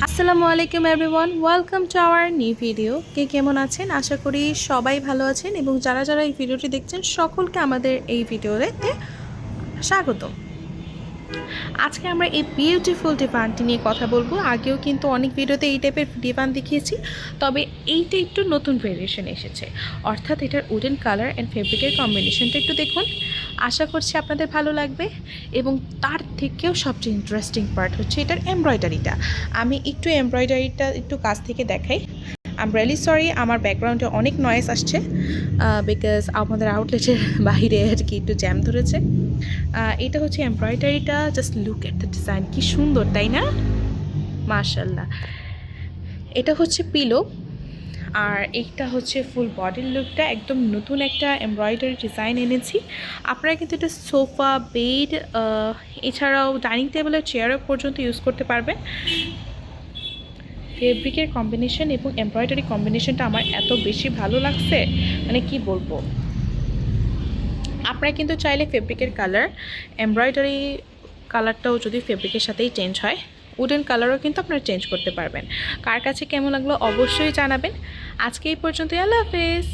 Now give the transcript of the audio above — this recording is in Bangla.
আসসালামু আলাইকুম everyone, welcome to our new video. কে কেমন আছেন? আশা করি সবাই ভালো আছেন এবং যারা যারা এই ভিডিওটি দেখছেন সকলকে আমাদের এই ভিডিওতে স্বাগতম। আজকে আমরা এই বিউটিফুল ডিভানটি নিয়ে কথা বলবো। আগেও কিন্তু অনেক ভিডিওতে এই টাইপের ডিভান দেখিয়েছি, তবে এইটা একটু নতুন ভেরিয়েশন এসেছে, অর্থাৎ এটার উডেন কালার অ্যান্ড ফেব্রিকের কম্বিনেশনটা একটু দেখুন। আশা করছি আপনাদের ভালো লাগবে এবং তার থেকেও সবচেয়ে ইন্টারেস্টিং পার্ট হচ্ছে এটার এমব্রয়ডারিটা। আমি এমব্রয়ডারিটা একটু কাছ থেকে দেখাই। আই এম রিয়েলি সরি, আমার ব্যাকগ্রাউন্ডে অনেক নয়েজ আসছে বিকজ আমাদের আউটলেটের বাইরে আর কি একটু জ্যাম ধরেছে। এটা হচ্ছে এমব্রয়ডারিটা, just look at the design, কি সুন্দর তাই না? মাশাল্লাহ। এটা হচ্ছে পিলো, আর এইটা হচ্ছে ফুল বডির লুকটা। একদম নতুন একটা এমব্রয়ডারি ডিজাইন এনেছি। আপনারা কিন্তু এটা সোফা, বেড, এছাড়াও ডাইনিং টেবিলের চেয়ারও পর্যন্ত ইউজ করতে পারবেন। ফেব্রিকের কম্বিনেশন এবং এমব্রয়ডারি কম্বিনেশনটা আমার এত বেশি ভালো লাগছে, মানে কি বলবো। আপনারা কিন্তু চাইলে ফেব্রিকের কালার, এমব্রয়ডারি কালারটাও যদি ফেব্রিকের সাথেই চেঞ্জ হয়, উডেন কালারও কিন্তু আপনারা চেঞ্জ করতে পারবেন। কার কাছে কেমন লাগলো অবশ্যই জানাবেন। আজকে এই পর্যন্তই, আল্লাহ হাফেজ।